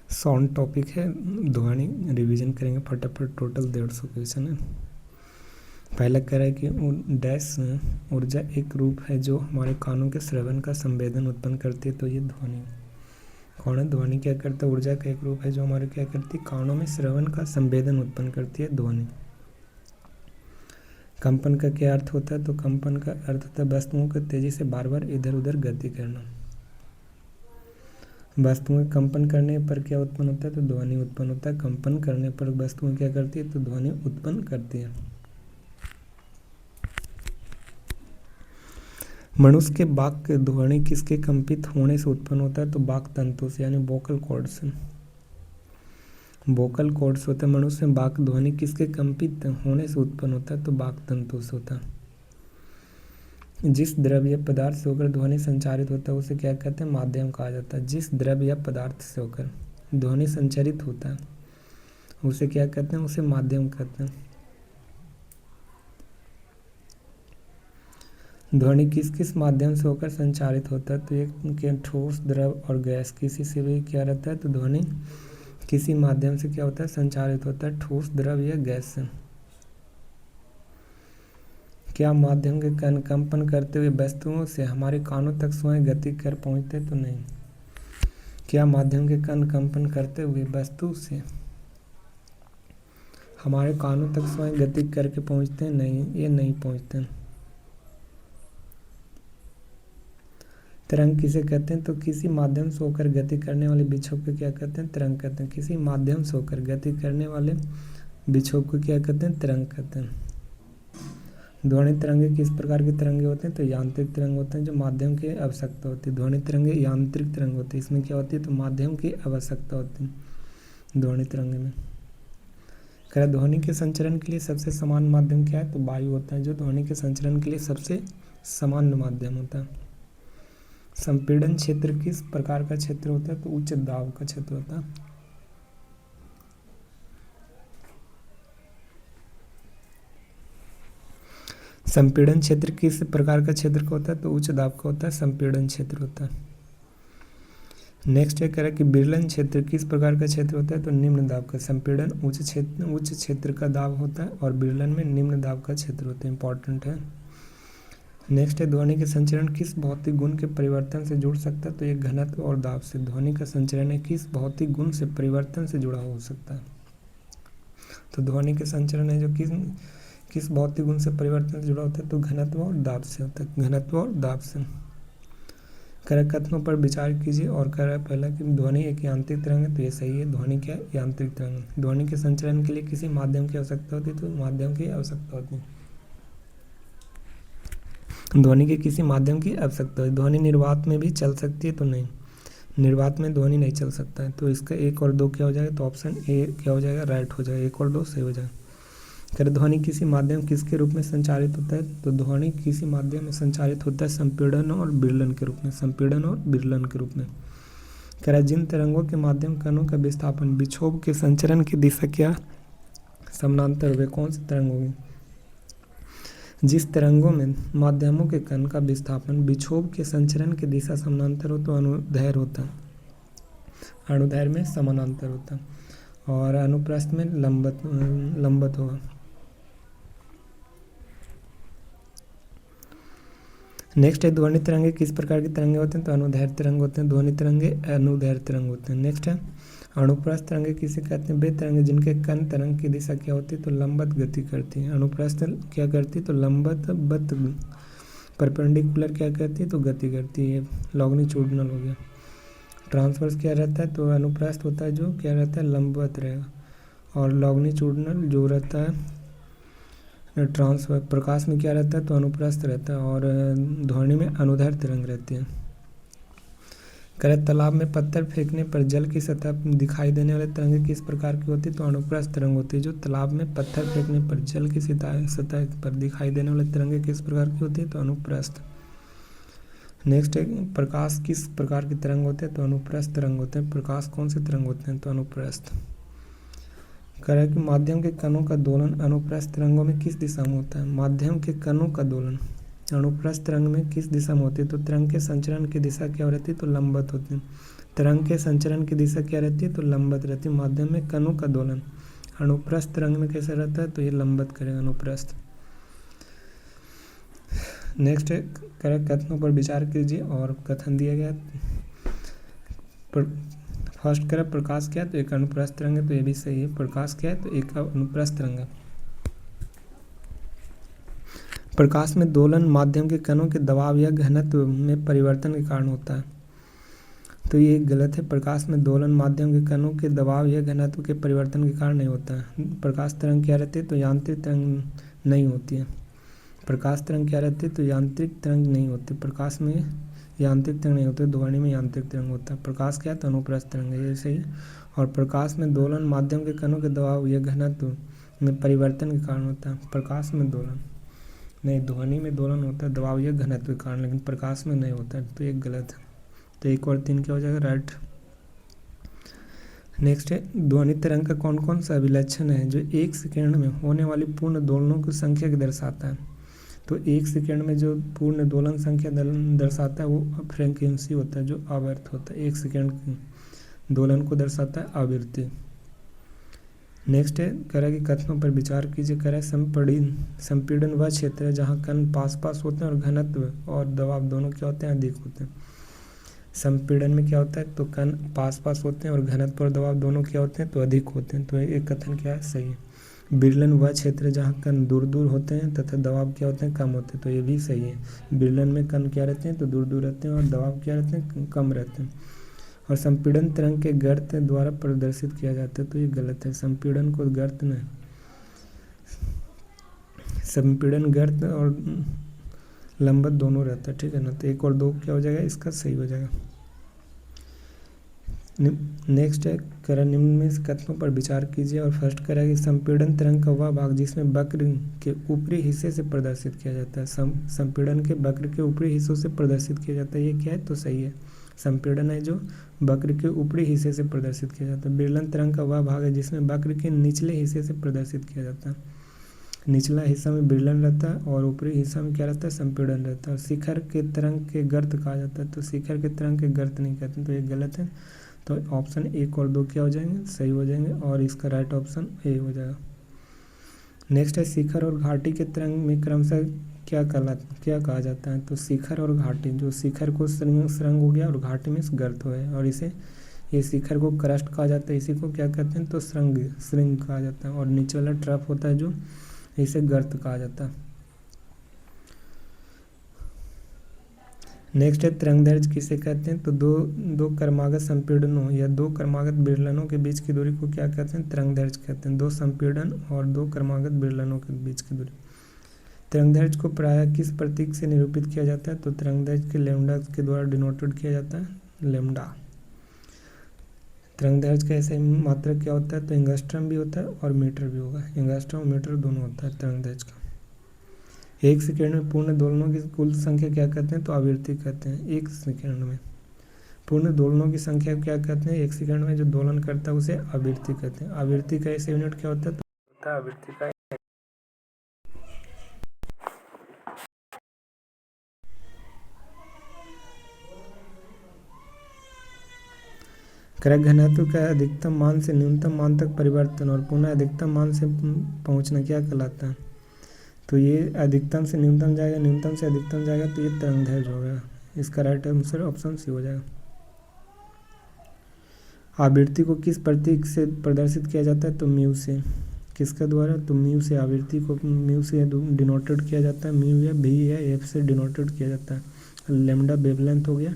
Sound topic है, ध्वनि revision करेंगे फटाफट। टोटल 150 क्वेश्चन है। पहला कह रहा है कि डैश ऊर्जा एक रूप है जो हमारे कानों के श्रवण का संवेदन उत्पन्न करती है। तो ये ध्वनि कौन है? ध्वनि क्या करता है? ऊर्जा का एक रूप है जो हमारे क्या करती है? कानों में श्रवण का संवेदन उत्पन्न करती है, ध्वनि। कंपन का क्या अर्थ होता है? तो कंपन का अर्थ होता है वस्तुओं को तेजी से बार बार इधर उधर गति करना। वस्तुएं कंपन करने पर क्या उत्पन्न होता है? तो ध्वनि उत्पन्न होता है। कंपन करने पर वस्तुएं क्या करती है? तो ध्वनि उत्पन्न करती है। मनुष्य के वाक् के ध्वनि किसके कंपित होने से उत्पन्न होता है? तो वाक् तंतु से, यानी वोकल कॉर्ड से। वोकल कॉर्ड से होता है। मनुष्य में वाक् ध्वनि किसके कंपित होने से उत्पन्न होता है? तो वाक् तंतु से होता है। जिस द्रव्य या पदार्थ से होकर ध्वनि संचारित होता है उसे क्या कहते हैं? माध्यम कहा जाता है। जिस द्रव्य या पदार्थ से होकर ध्वनि संचारित होता है उसे क्या कहते हैं? उसे माध्यम कहते हैं। ध्वनि किस किस माध्यम से होकर संचारित होता है? तो एक ठोस, द्रव और गैस, किसी से भी क्या रहता है? तो ध्वनि किसी माध्यम से क्या होता है? संचारित होता है, ठोस, द्रव या गैस से। क्या माध्यम के कण कंपन करते हुए वस्तुओं से हमारे कानों तक स्वयं गति कर पहुंचते? तो नहीं। क्या माध्यम के कण कंपन करते हुए वस्तु से हमारे कानों तक स्वयं गति करके पहुंचते? नहीं, ये नहीं पहुंचते। तरंग किसे कहते हैं? तो किसी माध्यम से होकर गति करने वाले विक्षोभ को क्या कहते हैं? तरंग कहते हैं। किसी माध्यम से होकर गति करने वाले विक्षोभ को क्या कहते हैं? तरंग कहते हैं। ध्वनि तरंगे किस प्रकार के तरंगे होते हैं? तो यांत्रिक तरंग होते हैं जो माध्यम की आवश्यकता होती है। ध्वनि तरंगे यांत्रिक तरंग होती है। इसमें क्या होती है? तो माध्यम की आवश्यकता होती है ध्वनि तरंगे में। कह ध्वनि के संचरण के लिए सबसे समान माध्यम क्या है? तो वायु होता है जो ध्वनि के संचरण के लिए सबसे सामान्य माध्यम होता है। संपीड़न क्षेत्र किस प्रकार का क्षेत्र होता है? तो उच्च दाब का क्षेत्र होता है। संपीड़न क्षेत्र किस प्रकार का क्षेत्र का होता है? तो उच्च दाब का होता है, संपीड़न क्षेत्र होता है। नेक्स्ट है कह रहा है कि विरलन क्षेत्र किस प्रकार का क्षेत्र होता है? तो निम्न दाब का। संपीड़न उच्च क्षेत्र का दाब होता है और विरलन में निम्न दाब का क्षेत्र होता है। इंपॉर्टेंट है। नेक्स्ट है ध्वनि के संचरण किस भौतिक गुण के परिवर्तन से जुड़ सकता है? तो ये घनत्व और दाब से। ध्वनि का संचरण है किस भौतिक गुण से परिवर्तन से जुड़ा हो सकता है? तो ध्वनि के संचरण है जो किस भौतिक गुण से परिवर्तन से जुड़ा होता है? तो घनत्व और दाब से होता है। घनत्व और दाब से। कथनों पर विचार कीजिए और कह रहा है पहला कि ध्वनि एक यांत्रिक तरंग है। तो ये सही है, ध्वनि क्या है? यांत्रिक तरंग है। ध्वनि के संचरण के लिए किसी माध्यम की आवश्यकता होती है? तो माध्यम की आवश्यकता होती है। ध्वनि के किसी माध्यम की आवश्यकता है। ध्वनि निर्वात में भी चल सकती है? तो नहीं, निर्वात में ध्वनि नहीं चल सकता है। तो इसका 1 और 2 क्या हो जाएगा? तो ऑप्शन ए क्या हो जाएगा? राइट हो जाएगा। 1 और 2 सही हो जाएगा। कर ध्वनि किसी माध्यम किसके रूप में संचारित होता है? तो ध्वनि किसी माध्यम में संचारित होता है संपीड़न और विरलन के रूप में। संपीड़न और विरलन के रूप में। कह रहा है जिन तरंगों के माध्यम कणों का विस्थापन विक्षोभ के संचरण की दिशा क्या समानांतर वे कौन सी तरंग होगी? जिस तरंगों में माध्यमों के कण का विस्थापन विक्षोभ के संचरण की दिशा समानांतर हो तो अनुदैर्घ्य होता है। अनुदैर्घ्य में समानांतर होता है और अनुप्रस्थ में लंबवत होगा। नेक्स्ट है ध्वनि तरंगे किस प्रकार की तरंगे होते हैं? तो अनुदैर्घ्य तरंग होते हैं। ध्वनि तरंगे अनुदैर्घ्य तरंग होते हैं। नेक्स्ट है अनुप्रस्थ तरंगे किसे कहते हैं? वे तरंगे जिनके कण तरंग की दिशा क्या होती है? तो लंबवत गति करती है। अनुप्रस्थ क्या करती है? तो लंबवत। परपेंडिकुलर क्या करती है? तो गति करती है। लॉन्गिट्यूडिनल हो गया। ट्रांसवर्स क्या रहता है? तो अनुप्रस्थ होता है जो क्या रहता है? लंबवत रहेगा। और लॉन्गिट्यूडिनल जो रहता है ट्रांसवर्स। प्रकाश में क्या रहता है? तो अनुप्रस्थ रहता है और ध्वनि में अनुदैर्घ्य तरंग रहती है। कह तालाब में पत्थर फेंकने पर जल की सतह दिखाई देने वाली तरंगे किस प्रकार की होती है? तो अनुप्रस्थ तरंग होती है। जो तालाब में पत्थर फेंकने पर जल की सतह पर दिखाई देने वाली तरंगे किस प्रकार की होती है? तो अनुप्रस्थ। नेक्स्ट है प्रकाश किस प्रकार की तरंग होते हैं? तो अनुप्रस्थ तरंग होते हैं। प्रकाश कौन से तरंग होते हैं? तो अनुप्रस्थ। कह रहा है कि माध्यम के कणों का दोलन अनुप्रस्थ तरंगों में किस दिशा में होता है? माध्यम के कणों का दोलन अनुप्रस्थ तरंग में किस दिशा में होती है? तो तरंग के संचरण की दिशा क्या रहती है? तो लंबवत होती है। तरंग के संचरण की दिशा क्या रहती है? तो लंबवत रहती है। माध्यम में कणों का दोलन अनुप्रस्थ तरंग में कैसा रहता है? तो ये लंबवत करेगा अनुप्रस्थ। नेक्स्ट है कथनों पर विचार कीजिए और कथन दिया गया। फर्स्ट करें प्रकाश क्या है? तो एक अनुप्रस्थ तरंग है, तो ये भी सही है। प्रकाश क्या है? तो एक अनुप्रस्थ तरंग है। प्रकाश में दोलन माध्यम के कणों के दबाव या घनत्व में परिवर्तन के कारण होता है, तो ये गलत है। प्रकाश में दोलन माध्यम के कणों के दबाव या घनत्व के परिवर्तन के कारण नहीं होता है। प्रकाश तरंग क्या रहती है? तो यांत्रिक तरंग नहीं होती है। प्रकाश तरंग क्या रहती है? तो यांत्रिक तरंग नहीं होती। प्रकाश में यांत्रिक तरंग नहीं होती, ध्वनि में यांत्रिक तरंग होता है। प्रकाश क्या है? तो अनुप्रस्थ तरंग है, ये सही है। और प्रकाश में दोलन माध्यम के कणों के दबाव या घनत्व में परिवर्तन के कारण होता है। प्रकाश में दोलन नहीं, ध्वनि में दोलन होता है दबाव या घनत्व के कारण, लेकिन प्रकाश में नहीं होता है, तो ये गलत है। तो 1 और 3 क्या हो जाएगा? राइट। नेक्स्ट है ध्वनि तरंग का कौन कौन सा अभिलक्षण है जो 1 सेकेंड में होने वाली पूर्ण दोलनों की संख्या को दर्शाता है? तो 1 सेकेंड में जो पूर्ण दोलन संख्या दर्शाता है वो फ्रीक्वेंसी होता है, जो आवर्त होता है। 1 सेकेंड की दोलन को दर्शाता है आवृत्ति। नेक्स्ट है कह कि कथनों पर विचार कीजिए। कह संपीड़न वह क्षेत्र है जहाँ कण पास पास होते हैं और घनत्व और दबाव दोनों क्या होते हैं? अधिक होते हैं। संपीड़न में क्या होता है? तो कण पास पास होते हैं और घनत्व और दबाव दोनों क्या होते हैं? तो अधिक होते हैं, तो एक कथन क्या है? सही है। विरलन वह क्षेत्र है जहाँ कण दूर दूर होते हैं तथा दबाव क्या होते हैं? कम होते हैं, तो ये भी सही है। विरलन में कण क्या रहते हैं? तो दूर दूर रहते हैं और दबाव क्या रहते हैं? कम रहते हैं। और संपीड़न तरंग के गर्त द्वारा प्रदर्शित किया जाता है, तो ये गलत है। संपीड़न को गर्त में संपीड़न गर्त और लंबवत दोनों रहता है, ठीक है ना। तो 1 और 2 क्या हो जाएगा? इसका सही हो जाएगा। नेक्स्ट है निम्न में कथनों पर विचार कीजिए और फर्स्ट करें कि संपीड़न तरंग का वह भाग जिसमें वक्र के ऊपरी हिस्से से प्रदर्शित किया जाता है। संपीड़न के वक्र के ऊपरी हिस्सों से प्रदर्शित किया जाता है, ये क्या है? तो सही है। संपीड़न है जो वक्र के ऊपरी हिस्से से प्रदर्शित किया जाता है। विरलन तरंग का वह भाग है जिसमें वक्र के निचले हिस्से से प्रदर्शित किया जाता है। निचला हिस्सा में विरलन रहता है और ऊपरी हिस्सा में क्या रहता है? संपीड़न रहता है। और शिखर के तरंग के गर्त कहा जाता है, तो शिखर के तरंग के गर्त नहीं कहते, तो ये गलत है। तो ऑप्शन 1 और 2 क्या हो जाएंगे? सही हो जाएंगे और इसका राइट ऑप्शन ए हो जाएगा। नेक्स्ट है शिखर और घाटी के तरंग में क्रमशः क्या कहा जाता है? तो शिखर और घाटी, जो शिखर को सुरंग हो गया और घाटी में गर्त हो गया, और इसे ये शिखर को क्रस्ट कहा जाता है, इसी को क्या कहते हैं? तो श्रृंग कहा जाता है। और नीचे वाला ट्रफ होता है जो, इसे गर्त कहा जाता है। नेक्स्ट है तरंगदैर्घ्य किसे कहते हैं? तो दो क्रमागत संपीड़नों या 2 क्रमागत विरलनों के बीच की दूरी को क्या कहते हैं? तरंगदैर्घ्य कहते हैं। 2 संपीड़न और 2 क्रमागत विरलनों के बीच की दूरी। तरंगदैर्घ्य को प्रायः किस प्रतीक से निरूपित किया जाता है? तो तरंगदैर्घ्य के लैम्डा के द्वारा डिनोटेड किया जाता है, लैम्डा। तरंगदैर्घ्य का ऐसा मात्रक क्या होता है? तो एंगस्ट्रम भी होता है और मीटर भी होगा। एंगस्ट्रम और मीटर दोनों होता है तरंगदैर्घ्य का। 1 सेकेंड में पूर्ण दोलनों की कुल संख्या क्या कहते हैं? तो आवृत्ति कहते हैं। 1 सेकेंड में पूर्ण दोलनों की संख्या क्या कहते हैं? 1 सेकेंड में जो दोलन करता है उसे आवृत्ति कहते हैं। आवृत्ति का ऐसे यूनिट क्या होता है? तो होता है आवृत्ति का क्रय घनत्व का अधिकतम मान से न्यूनतम मान तक परिवर्तन और पुनः अधिकतम मान से पहुंचना क्या कहलाता है? तो ये अधिकतम से न्यूनतम जाएगा, न्यूनतम से अधिकतम जाएगा, तो ये तरंगदैर्घ्य होगा। इसका राइट आंसर ऑप्शन सी हो जाएगा। आवृत्ति को किस प्रतीक से प्रदर्शित किया जाता है? तो म्यू से। किसके द्वारा? तो म्यू से। आवृत्ति को म्यू से डिनोटेड किया जाता है। म्यू या भी या एफ से डिनोटेड किया जाता है। लैम्डा वेवलेंथ हो गया।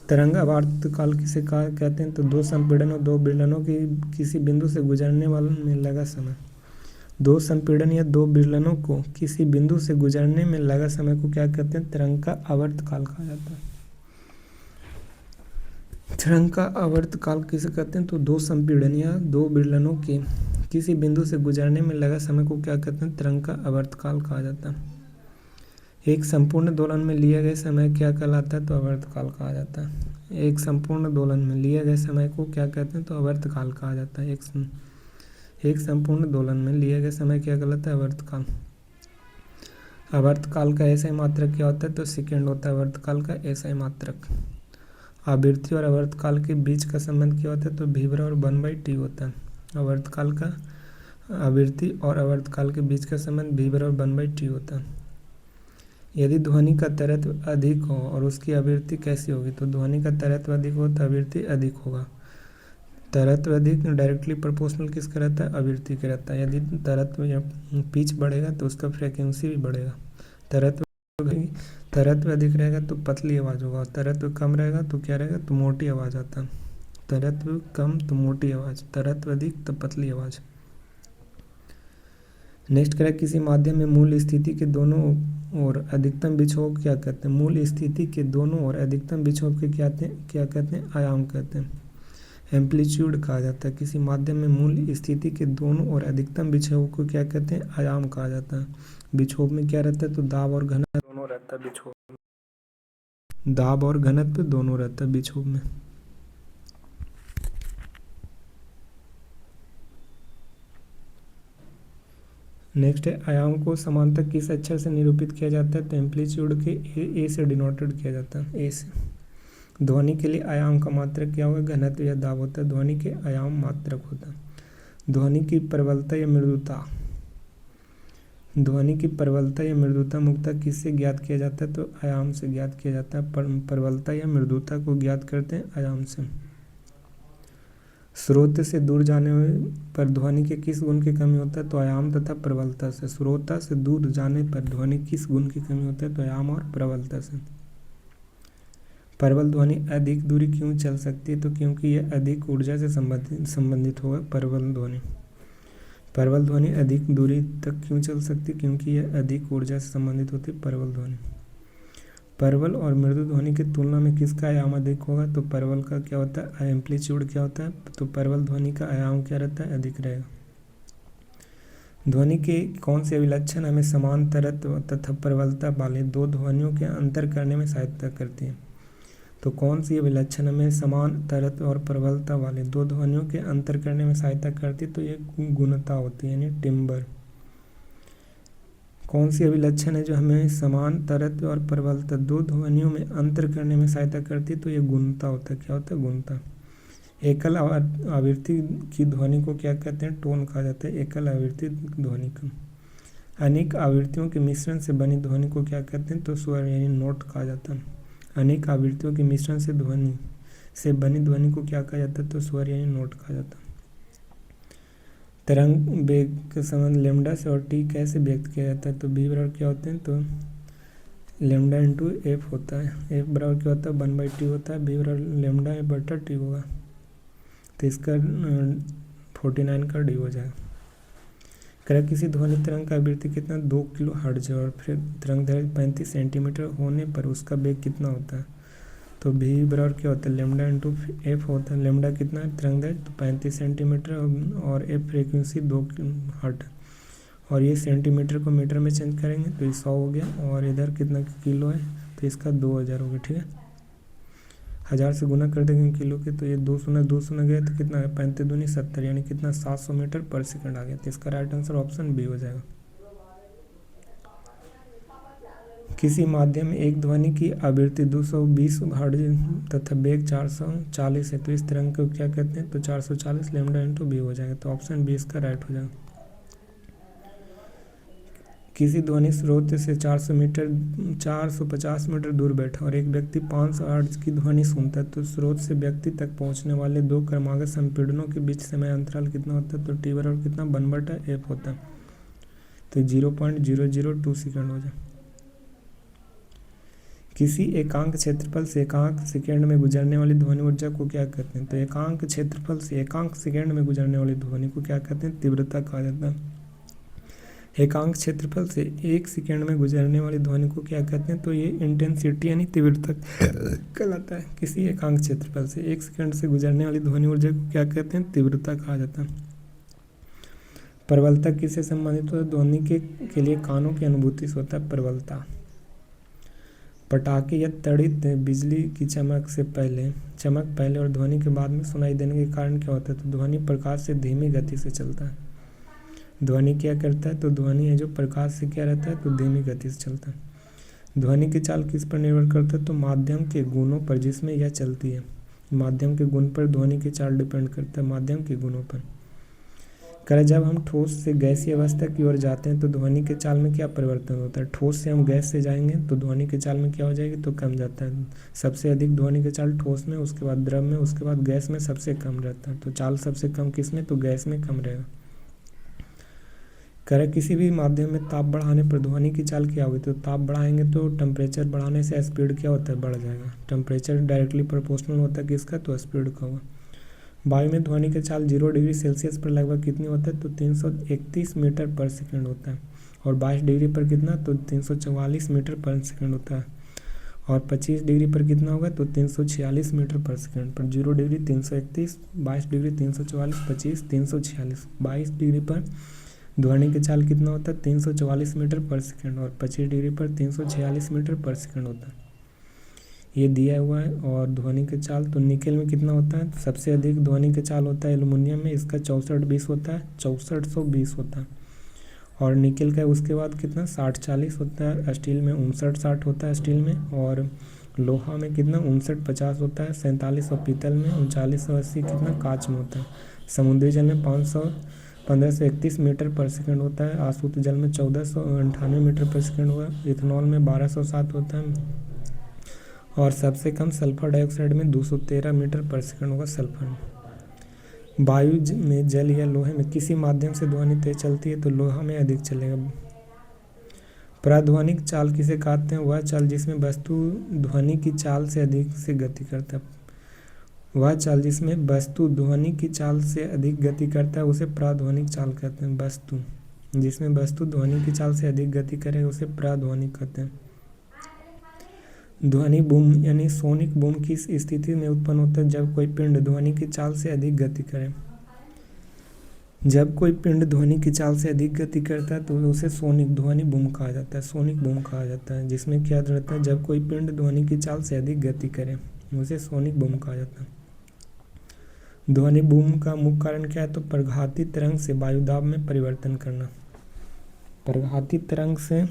तरंग आवर्तकाल किसे कहते हैं? तो 2 संपीड़न और 2 विरलनों की किसी बिंदु से गुजरने वाले में लगा समय। 2 संपीड़न या 2 विरलनों को किसी बिंदु से गुजरने में लगा समय को क्या कहते हैं? तरंग का आवर्तकाल कहा जाता है। तरंग का आवर्तकाल किसे कहते हैं? तो 2 संपीड़न या 2 विरलनों के किसी बिंदु से गुजरने में लगा समय को क्या कहते हैं? तरंग का आवर्तकाल कहा जाता है। एक संपूर्ण दोलन में लिया गया समय क्या कहलाता है? तो आवर्तकाल कहा जाता है। एक संपूर्ण दोलन में लिया गया समय को क्या कहते हैं? तो आवर्तकाल कहा जाता है। एक संपूर्ण दोलन में लिया गया समय क्या कहलाता है? आवर्तकाल। आवर्तकाल का एसआई मात्रक क्या होता है? तो सेकेंड होता है आवर्तकाल का एसआई मात्रक। आवृत्ति और आवर्तकाल के बीच का संबंध क्या होता है? तो v बराबर 1/t होता है। आवर्तकाल का आवृत्ति और आवर्तकाल के बीच का संबंध v बराबर 1/t होता है। यदि ध्वनि का तरत्व अधिक हो और उसकी आवृत्ति कैसी होगी? तो ध्वनि का तरत्व अधिक हो तो आवृत्ति अधिक होगा। तरत्व अधिक डायरेक्टली प्रोपोर्शनल किसका रहता है? आवृत्ति का रहता है। यदि तरत्व या पिच बढ़ेगा तो उसका फ्रीक्वेंसी भी बढ़ेगा। तरत्व अधिक रहेगा तो पतली आवाज़ होगा, और तरत्व कम रहेगा तो क्या रहेगा? तो मोटी आवाज़ आता है। तरत्व कम तो मोटी आवाज़, तरत्व अधिक तो पतली आवाज़। नेक्स्ट करें, किसी माध्यम में मूल स्थिति के दोनों और अधिकतम विक्षोभ क्या कहते हैं? मूल स्थिति के दोनों और अधिकतम विक्षोभ के क्या कहते हैं? आयाम कहते हैं, एम्पलीट्यूड कहा जाता है। किसी माध्यम में मूल स्थिति के दोनों और अधिकतम विक्षोभ को क्या कहते हैं? आयाम कहा जाता है। विक्षोभ में क्या रहता है? तो दाब और घनत्व दोनों रहता है विक्षोभ में। दाब और घनत्व दोनों रहता है विक्षोभ में। नेक्स्ट है, आयाम को समानतः किस अक्षर से निरूपित किया जाता है? तो एम्पलीट्यूड के ए से डिनोटेड किया जाता है, ए से। ध्वनि के लिए आयाम का मात्रक क्या होगा? घनत्व या दाब होता है। ध्वनि के आयाम मात्रक होता है। ध्वनि की प्रबलता या मृदुता, ध्वनि की प्रबलता या मृदुता मुख्यतः किससे ज्ञात किया जाता है? तो आयाम से ज्ञात किया जाता है। प्रबलता या मृदुता को ज्ञात करते हैं आयाम से। स्रोत से दूर जाने पर ध्वनि के किस गुण की कमी होता है? तो आयाम तथा प्रबलता से। स्रोत से दूर जाने पर ध्वनि किस गुण की कमी होता है? तो आयाम और प्रबलता से। प्रबल ध्वनि अधिक दूरी क्यों चल सकती है? तो क्योंकि यह अधिक ऊर्जा से संबंधित होगा प्रबल ध्वनि। प्रबल ध्वनि अधिक दूरी तक क्यों चल सकती है? क्योंकि यह अधिक ऊर्जा से संबंधित होती है प्रबल ध्वनि। प्रबल और मृदु ध्वनि की तुलना में किसका आयाम अधिक होगा? तो प्रबल का क्या होता है? एम्पलीट्यूड क्या होता है? तो प्रबल ध्वनि का आयाम क्या रहता है? अधिक रहेगा। ध्वनि के कौन से अभिलक्षण हमें समान तरत्व तथा प्रबलता वाले दो ध्वनियों के अंतर करने में सहायता करती है? तो कौन सी अभिलक्षण हमें समान तरत्व और प्रबलता वाले दो ध्वनियों के अंतर करने में सहायता करती है? तो ये गुणता होती है, यानी टिम्बर। कौन सी अभिलक्षण है जो हमें समान तरत्व और प्रबलता दो ध्वनियों में अंतर करने में सहायता करती है? तो ये गुणता होता है। क्या होता है? गुणता। एकल आवृत्ति की ध्वनि को क्या कहते हैं? टोन कहा जाता है, एकल आवृत्ति ध्वनि को। अनेक आवृत्तियों के मिश्रण से बनी ध्वनि को क्या कहते हैं? तो स्वर यानी नोट कहा जाता है। अनेक आवृत्तियों के मिश्रण से बनी ध्वनि को क्या कहा जाता है? तो स्वर यानी नोट कहा जाता है। तरंग वेग का संबंध लेमडा से और टी कैसे व्यक्त किया जाता है? तो बी बराबर क्या होते हैं? तो लेमडा इंटू एफ होता है। एफ बराबर क्या होता है? 1/t होता है। बी बराबर लेमडा बटा टी होगा, तो इसका 49 का डी हो जाएगा। कह किसी ध्वनि तरंग का आवृत्ति कितना? 2 किलो हर्ट्ज है, और फिर तरंग दैर्घ्य 35 सेंटीमीटर होने पर उसका वेग कितना होता है? तो भी बराबर क्या होता है? लेमडा इंटू एफ होता है। लेमडा कितना है? तरंग दैर्घ्य तो 35 सेंटीमीटर, और एफ फ्रीक्वेंसी 2 हर्ट्ज, और ये सेंटीमीटर को मीटर में चेंज करेंगे तो ये 100 हो गया, और इधर कितना किलो है? तो इसका 2000 हो गया। ठीक है, 1000 से गुना कर देंगे किलो के, तो ये 2 शून्य गए तो कितना है? 35 दूनी 70, यानी कितना? 700 मीटर पर सेकंड आ गया। तो इसका राइट आंसर ऑप्शन बी हो जाएगा। किसी माध्यम में एक ध्वनि की आवृत्ति 220 हर्ट्ज तथा वेग 440 है, तो इस तरंग को क्या कहते हैं? तो 440 लेमडा इंटू बी हो जाएगा। तो ऑप्शन बी इसका राइट हो जाएगा। किसी ध्वनि स्रोत से 450 मीटर दूर बैठा और एक व्यक्ति 500 हर्ट्ज की ध्वनि सुनता है, तो स्रोत से व्यक्ति तक पहुंचने वाले दो क्रमागत संपीड़नों के बीच समय अंतराल कितना होता है? तो टी बराबर कितना? 1/f होता है, तो 0.002 सेकंड हो जाए। किसी एकांक क्षेत्रफल से एकांक सेकेंड में गुजरने वाली ध्वनि ऊर्जा को क्या कहते हैं? तो एकांक क्षेत्रफल से एकांक सेकेंड में गुजरने वाली ध्वनि को क्या कहते हैं? तीव्रता कहा जाता है। एकांक क्षेत्रफल से 1 सेकेंड में गुजरने वाली ध्वनि को क्या कहते हैं? तो ये इंटेंसिटी यानी तीव्रता कहलाता है। किसी एकांक क्षेत्रफल से 1 सेकेंड से गुजरने वाली ध्वनि ऊर्जा को क्या कहते हैं? तीव्रता कहा जाता है। प्रबलता किससे संबंधित होता है? ध्वनि के लिए कानों की अनुभूति से होता है प्रबलता। पटाखे या तड़ित बिजली की चमक पहले और ध्वनि के बाद में सुनाई देने के कारण क्या होता है? तो ध्वनि प्रकाश से धीमी गति से चलता है। ध्वनि क्या करता है, तो ध्वनि है जो प्रकाश से क्या रहता है, तो धीमी गति से चलता है। ध्वनि की चाल किस पर निर्भर करता है, तो माध्यम के गुणों पर जिसमें यह चलती है। माध्यम के गुण पर ध्वनि की चाल डिपेंड करता है, माध्यम के गुणों पर। करें जब हम ठोस से गैसीय अवस्था की ओर जाते हैं तो ध्वनि के चाल में क्या परिवर्तन होता है। ठोस से हम गैस से जाएंगे तो ध्वनि के चाल में क्या हो जाएगी, तो कम जाता है। सबसे अधिक ध्वनि के चाल ठोस में, उसके बाद द्रव में, उसके बाद गैस में सबसे कम रहता है। तो चाल सबसे कम किस में, तो गैस में कम रहेगा। करें किसी भी माध्यम में ताप बढ़ाने पर ध्वनि की चाल क्या होगी, तो ताप बढ़ाएंगे तो टेम्परेचर बढ़ाने से स्पीड क्या होता है, बढ़ जाएगा। टेम्परेचर डायरेक्टली प्रोपोर्शनल होता है किसका, तो स्पीड का होगा। वायु में ध्वनि की चाल 0 डिग्री सेल्सियस पर लगभग कितनी होता है, तो 331 मीटर पर सेकंड होता है। और 22 डिग्री पर कितना, तो 344 मीटर पर सेकंड होता है। और 25 डिग्री पर कितना होगा, तो 346 मीटर पर सेकंड। पर 0 डिग्री 331, 22 डिग्री 344, 25 346। 22 डिग्री पर ध्वनि की चाल कितना होता है, 344 मीटर पर सेकंड। और 25 डिग्री पर 346 मीटर पर सेकंड होता है, ये दिया हुआ है। और ध्वनि की चाल तो निकेल में कितना होता है, सबसे अधिक ध्वनि की चाल होता है एल्युमिनियम में, इसका 6420 होता है, 6420 होता है। और निकेल का उसके बाद कितना 6040 होता है। स्टील में 5960 होता है स्टील में। और लोहा में कितना 5950 होता है 47। और पीतल में 3980 कितना कांच में होता है। समुद्री जल में 1531 मीटर पर सेकंड होता है। आशुद्ध जल में 1498 मीटर पर सेकंड हुआ। इथेनॉल में 1207 होता है। और सबसे कम सल्फर डाइऑक्साइड में 213 मीटर पर सेकंड होगा सल्फर में। वायु में, जल या लोहे में किसी माध्यम से ध्वनि तेज चलती है तो लोहा में अधिक चलेगा। प्राध्वनिक चाल किसे कहते हैं, वह चाल जिसमें वस्तु ध्वनि की चाल से अधिक से गति करता है। वह चाल जिसमें वस्तु ध्वनि की चाल से अधिक गति करता है उसे प्राध्वनिक चाल कहते हैं। वस्तु जिसमें वस्तु ध्वनि की चाल से अधिक गति करे उसे प्राध्वनिक कहते हैं। ध्वनि बूम यानी सोनिक बूम किस स्थिति में उत्पन्न होता है, जब कोई पिंड ध्वनि की चाल से अधिक गति करे। जब कोई पिंड ध्वनि की चाल से अधिक गति करता है तो उसे सोनिक ध्वनि बूम कहा जाता है, सोनिक बूम कहा जाता है। जिसमें क्या रहता है, जब कोई पिंड ध्वनि की चाल से अधिक गति करे उसे सोनिक बूम कहा जाता है। ध्वनि बूम का मुख्य कारण क्या है, तो प्रघाती तरंग से वायुदाब में परिवर्तन करना। प्रघाती तरंग से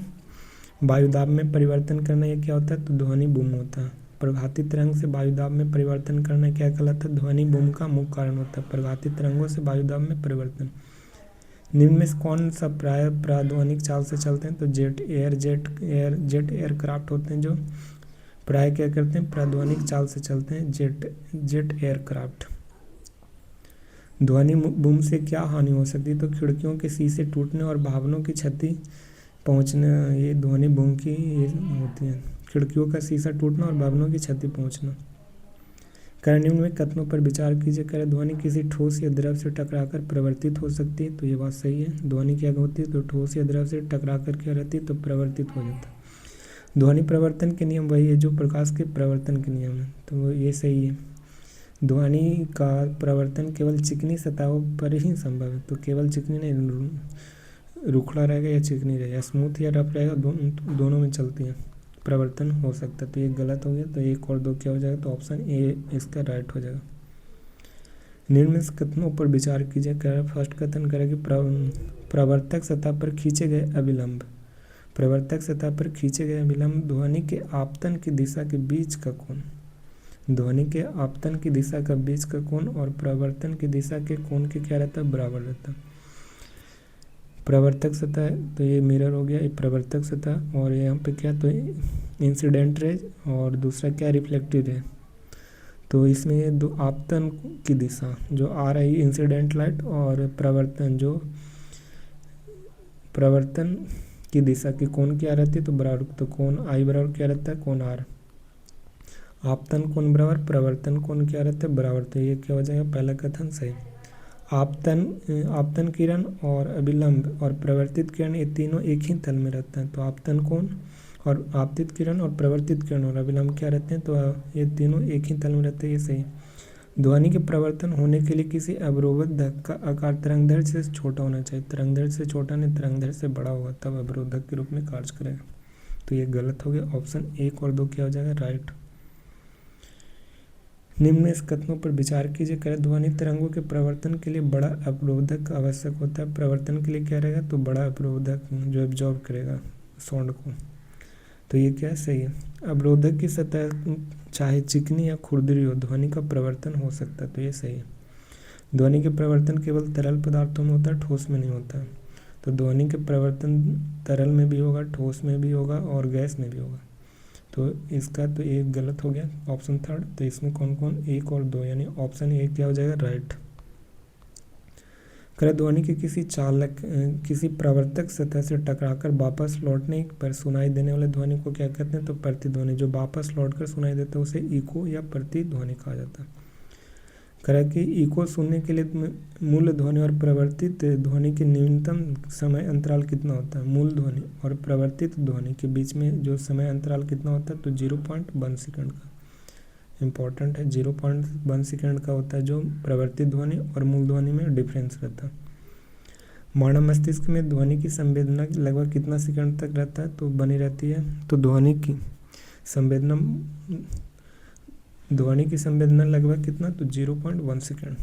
वायुदाब में परिवर्तन करना, ये क्या होता है, तो ध्वनि बूम होता है। प्रघाती तरंग से वायुदाब में परिवर्तन करना क्या कहलाता है, ध्वनि बूम का मुख्य कारण होता है। प्रघाती तरंगों से वायुदाब में परिवर्तन। निम्न में से कौन सा प्राय प्राध्वनिक चाल से चलते हैं, तो जेट एयरक्राफ्ट होते हैं जो प्राय क्या करते हैं, प्राध्वनिक चाल से चलते हैं, जेट एयरक्राफ्ट। ध्वनि बूम से क्या हानि हो सकती है, तो खिड़कियों के शीशे टूटने और भवनों की क्षति पहुंचना, ये ध्वनि बूम की ये होती है। खिड़कियों का शीशा टूटना और भवनों की क्षति पहुंचना। निम्न में कथनों पर विचार कीजिए। करें ध्वनि किसी ठोस या द्रव से टकराकर परिवर्तित हो सकती है, तो ये बात सही है। ध्वनि क्या होती है, तो ठोस या द्रव से टकराकर क्या रहती है, तो परिवर्तित हो जाता है। ध्वनि प्रवर्तन के नियम वही है जो प्रकाश के प्रवर्तन के नियम है, तो ये सही है। ध्वनि का प्रवर्तन केवल चिकनी सतहों पर ही संभव है, तो केवल चिकनी नहीं, रुखड़ा रहेगा या चिकनी रहेगा, स्मूथ या रफ रहेगा, दोनों में चलती है, प्रवर्तन हो सकता है। तो ये गलत हो गया, तो 1 और 2 क्या हो जाएगा, तो ऑप्शन ए इसका राइट हो जाएगा। निम्न कथनों पर विचार कीजिए। फर्स्ट कथन करें कि प्रवर्तक सतह पर खींचे गए अभिलंब। प्रवर्तक सतह पर खींचे गए अभिलंब ध्वनि के आपतन की दिशा के बीच का कोण। ध्वनि के आपतन की दिशा का बीच का कोण और प्रवर्तन की दिशा के कोण के क्या रहता है, बराबर रहता है। प्रवर्तक सतह तो ये मिरर हो गया, ये प्रवर्तक सतह। और यहाँ पे क्या, तो इंसिडेंट रेज और दूसरा क्या, रिफ्लेक्टिव रे। तो इसमें ये दो आपतन की दिशा जो आ रही इंसिडेंट लाइट और प्रवर्तन की दिशा की कोण क्या रहती है, तो बराबर। तो कोण आई बराबर क्या रहता है, कोण आर। आपतन कोण बराबर प्रवर्तन कोण क्या रहता है, बराबर। तो ये क्या हो जाएगा, पहला कथन सही। आपतन किरण और अभिलंब और प्रवर्तित किरण ये तीनों एक ही तल में रहते हैं। तो आपतन कोण और आपतित किरण और प्रवर्तित किरण और अभिलंब क्या रहते हैं, तो ये तीनों एक ही तल में रहते हैं, ये सही। ध्वनि के प्रवर्तन होने के लिए किसी अवरोधक का आकार तरंगदैर्घ्य से छोटा होना चाहिए। तरंगदैर्घ्य से छोटा नहीं, तरंगदैर्घ्य से बड़ा होगा तब अवरोधक के रूप में कार्य करेगा। तो ये गलत हो गया, ऑप्शन 1 और 2 क्या हो जाएगा, राइट। निम्न इस कथनों पर विचार कीजिए। करें ध्वनि तरंगों के प्रवर्तन के लिए बड़ा अवरोधक आवश्यक होता है। प्रवर्तन के लिए क्या रहेगा, तो बड़ा अवरोधक जो एब्जॉर्ब करेगा साउंड को। तो ये क्या सही है। अवरोधक की सतह चाहे चिकनी या खुरदरी हो, ध्वनि का प्रवर्तन हो सकता है, तो ये सही है। ध्वनि के प्रवर्तन केवल तरल पदार्थों में होता है, ठोस में नहीं होता। तो ध्वनि के प्रवर्तन तरल में भी होगा, ठोस में भी होगा और गैस में भी होगा। तो इसका तो एक गलत हो गया, ऑप्शन थर्ड। तो इसमें कौन कौन, एक और दो, यानी ऑप्शन ए क्या हो जाएगा, राइट। करें ध्वनि के किसी प्रवर्तक सतह से टकराकर वापस लौटने पर सुनाई देने वाले ध्वनि को क्या कहते हैं, तो प्रतिध्वनि। जो वापस लौटकर सुनाई देता है उसे इको या प्रतिध्वनि कहा जाता है। करें कि इको सुनने के लिए मूल ध्वनि और प्रवर्तित ध्वनि के न्यूनतम समय अंतराल कितना होता है। मूल ध्वनि और प्रवर्तित ध्वनि के बीच में जो समय अंतराल कितना होता है, तो 0.1 सेकंड का। इम्पॉर्टेंट है, 0.1 सेकंड का होता है जो प्रवर्तित ध्वनि और मूल ध्वनि में डिफरेंस रहता है। मानव मस्तिष्क में ध्वनि की संवेदना लगभग कितना सेकंड तक रहता है, तो बनी रहती है। तो ध्वनि की संवेदना लगभग कितना, तो 0.1 सेकंड।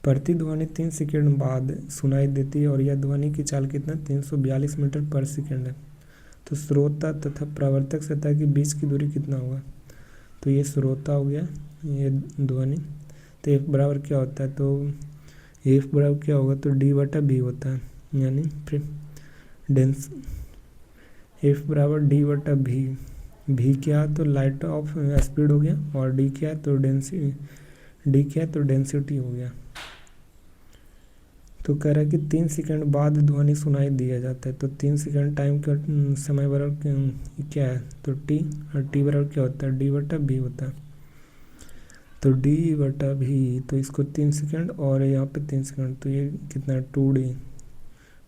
प्रतिध्वनि 3 सेकंड बाद सुनाई देती है और यह ध्वनि की चाल कितना, 342 मीटर पर सेकंड है। तो श्रोता तथा प्रवर्तक सतह के बीच की दूरी कितना होगा, तो ये श्रोता हो गया, ये ध्वनि। तो एफ बराबर क्या होता है, तो एफ बराबर क्या होगा, तो D/B होता है, यानी फिर डेंस एफ बराबर D/B। भी क्या, तो लाइट ऑफ स्पीड हो गया, और डी क्या, तो डेंसिटी हो गया। तो कह रहा है कि 3 सेकंड बाद ध्वनि सुनाई दिया जाता है। तो 3 सेकंड टाइम का समय बराबर क्या है, तो टी, और टी बराबर क्या होता है, D/B होता है। तो D/B, तो इसको 3 सेकंड और यहाँ पे 3 सेकंड, तो ये कितना है, 2D,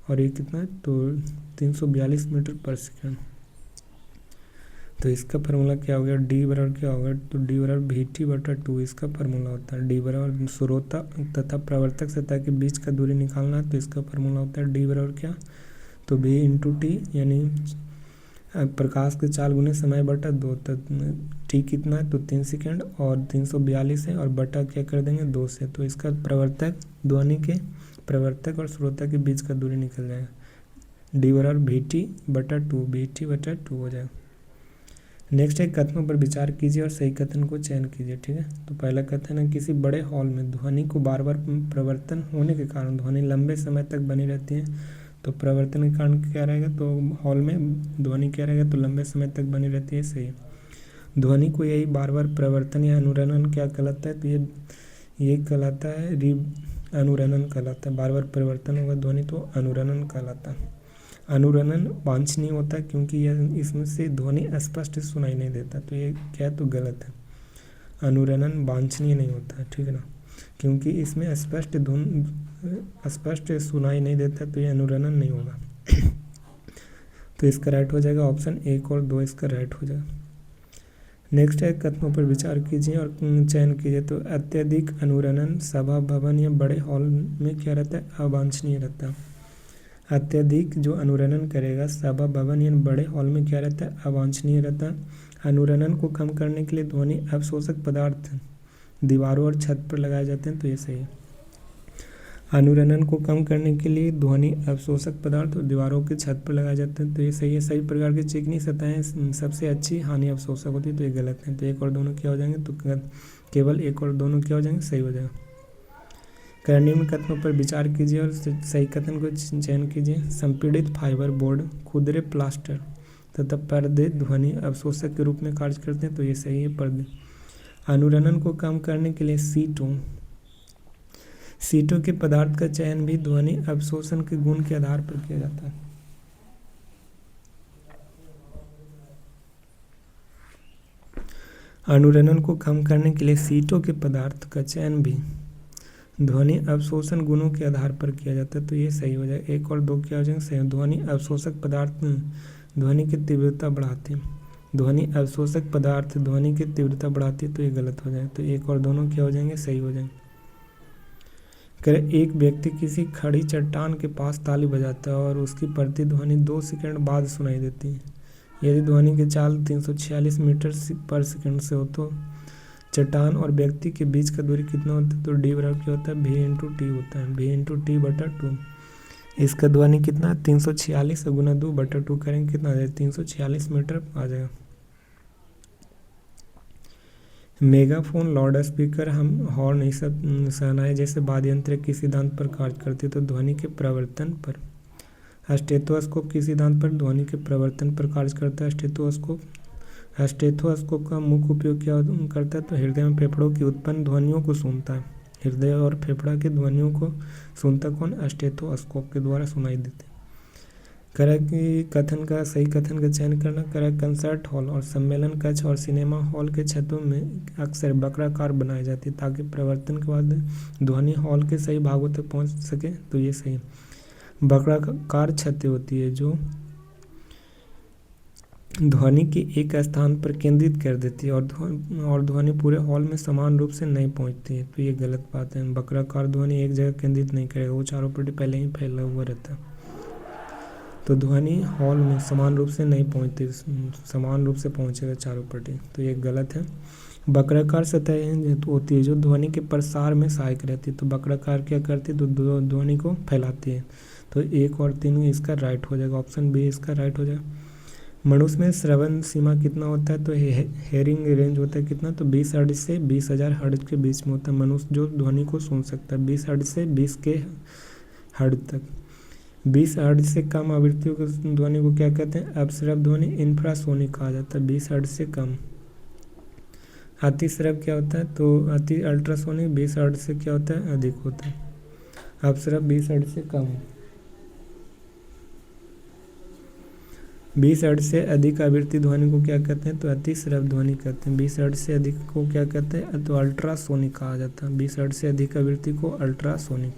और ये कितना है, तो 342 मीटर पर सेकंड। तो इसका फार्मूला क्या हो गया, D बराबर क्या होगा, तो D बराबर VT/2 इसका फार्मूला होता है। D बराबर श्रोता तथा प्रवर्तक सतह के बीच का दूरी निकालना है, तो इसका फार्मूला होता है D बराबर क्या, तो V/T, यानी प्रकाश के चाल गुने समय बटा 2। तो टी कितना है, तो 3 सेकंड और 342 है, और बटा क्या कर देंगे, 2 से। तो इसका ध्वनि के प्रवर्तक और श्रोता के बीच का दूरी निकल जाएगा। D बराबर VT/2, VT/2 हो जाएगा। नेक्स्ट है, कथनों पर विचार कीजिए और सही कथन को चयन कीजिए। ठीक है, तो पहला कथन है, किसी बड़े हॉल में ध्वनि को बार बार प्रवर्तन होने के कारण ध्वनि लंबे समय तक बनी रहती है। तो प्रवर्तन के कारण क्या रहेगा, तो हॉल में ध्वनि क्या रहेगा, तो लंबे समय तक बनी रहती है, सही है। ध्वनि को यही बार बार प्रवर्तन या अनुरणन क्या कहलाता है, तो ये कहलाता है अनुरणन कहलाता है। बार बार परिवर्तन होगा ध्वनि तो अनुरणन कहलाता है। अनुरणन वांछनीय होता है क्योंकि यह इसमें से ध्वनि स्पष्ट सुनाई नहीं देता, तो ये क्या, तो गलत है। अनुरणन वांछनीय नहीं होता है, ठीक है ना, क्योंकि इसमें स्पष्ट सुनाई नहीं देता, तो ये अनुरणन नहीं होगा। तो इसका राइट हो जाएगा ऑप्शन 1 और 2, इसका राइट हो जाएगा। नेक्स्ट है, कथनों पर विचार कीजिए और चयन कीजिए। तो अत्यधिक अनुरणन सभा भवन या बड़े हॉल में क्या रहता है, अवांछनीय रहता है। अत्यधिक जो अनुरणन करेगा सभा भवन या बड़े हॉल में क्या रहता है, अवांछनीय रहता है। अनुरणन को कम करने के लिए ध्वनि अवशोषक पदार्थ दीवारों और छत पर लगाए जाते हैं, तो ये सही है। अनुरणन को कम करने के लिए ध्वनि अवशोषक पदार्थ और दीवारों के छत पर लगाए जाते हैं, तो ये सही है। सभी प्रकार की चिकनी सतहें सबसे अच्छी हानि अवशोषक होती है, तो ये गलत है। तो एक और दोनों क्या हो जाएंगे, तो केवल एक और दोनों क्या हो जाएंगे, सही हो जाएगा। निम्न कथनों पर विचार कीजिए और सही कथन को चयन कीजिए। संपीड़ित फाइबर बोर्ड, खुदरे प्लास्टर तथा पर्दे ध्वनि अवशोषक के रूप में कार्य करते हैं, तो ये सही है, पर्दे। अनुरणन को कम करने के लिए सीटों के पदार्थ का चयन भी ध्वनि अवशोषण के गुण के आधार पर किया जाता है। अनुरणन को कम करने के लिए सीटों के पदार्थ का चयन भी ध्वनि अवशोषण गुणों के आधार पर किया जाता है, तो ये सही हो जाएगा। 1 और 2 क्या हो जाएंगे, सही। ध्वनि अवशोषक पदार्थ ध्वनि की तीव्रता बढ़ाते हैं, ध्वनि अवशोषक पदार्थ ध्वनि की तीव्रता बढ़ाती है, तो ये गलत हो जाएगा। तो 1 और दोनों क्या हो जाएंगे, सही हो जाएंगे। एक व्यक्ति किसी खड़ी चट्टान के पास ताली बजाता है और उसकी प्रतिध्वनि 2 सेकंड बाद सुनाई देती है। यदि ध्वनि की चाल 346 मीटर पर सेकंड से हो तो चट्टान और व्यक्ति के बीच का दूरी कितना होता है, तो d बराबर क्या होता है, v/t होता है, v/t/2। इसका ध्वनि कितना 346 गुना 2/2 करेंगे कितना आ जाएगा, 346 मीटर आ जाएगा। मेगाफोन, लाउड स्पीकर, हम हॉर्न, ये सब शहनाई जैसे वाद्य यंत्र किस सिद्धांत पर कार्य करते, तो ध्वनि के प्रवर्तन पर। स्टेथोस्कोप किस सिद्धांत पर ध्वनि के प्रवर्तन पर कार्य करता है, स्टेथोस्कोप का मुख्य उपयोग क्या करता है, तो हृदय में फेफड़ों की उत्पन्न ध्वनियों को सुनता है। हृदय और फेफड़ा की ध्वनियों को सुनता कौन, स्टेथोस्कोप के द्वारा सुनाई देते। सही कथन का चयन करना। कंसर्ट हॉल और सम्मेलन कक्ष और सिनेमा हॉल के छतों में अक्सर वक्राकार बनाई जाती है ताकि प्रवर्तन के बाद ध्वनि हॉल के सही भागों तक पहुंच सके, तो ये सही। वक्राकार छतें होती है जो ध्वनि की एक स्थान पर केंद्रित कर देती है और ध्वनि पूरे हॉल में समान रूप से नहीं पहुंचती है, तो ये गलत बात है। वक्राकार ध्वनि एक जगह केंद्रित नहीं करेगा, वो चारों पट्टी पहले ही फैला हुआ रहता है, तो ध्वनि हॉल में समान रूप से नहीं पहुंचती, समान रूप से पहुंचेगा चारों पट्टी, तो ये गलत है। वक्राकार सतह तो होती है जो ध्वनि के प्रसार में सहायक रहती है, तो वक्राकार क्या करती है, तो ध्वनि को फैलाती है, तो 1 और 3 इसका राइट हो जाएगा, ऑप्शन बी इसका राइट हो जाएगा। मनुष्य में श्रवण सीमा कितना होता है, तो हेयरिंग रेंज होता है कितना, तो 20 हर्ट्ज से 20,000 हर्ट्ज के बीच में होता है। मनुष्य जो ध्वनि को सुन सकता है 20 हर्ट्ज से 20 के हर्ट्ज तक। 20 हर्ट्ज से कम आवृत्तियों की ध्वनि को क्या कहते हैं, अपश्रव ध्वनि, इंफ्रासोनिक कहा जाता है। 20 हर्ट्ज से कम। अतिश्रव क्या होता है, तो अति अल्ट्रासोनिक 20 हर्ट्ज से क्या होता है, अधिक होता है। अपश्रव 20 हर्ट्ज से कम। 20 हर्ट्ज से अधिक आवृत्ति ध्वनि को क्या कहते हैं, तो अतिश्रव ध्वनि कहते हैं। 20 हर्ट्ज से अधिक को क्या कहते हैं, तो अल्ट्रासोनिक कहा जाता है। 20 हर्ट्ज से अधिक आवृत्ति को अल्ट्रासोनिक।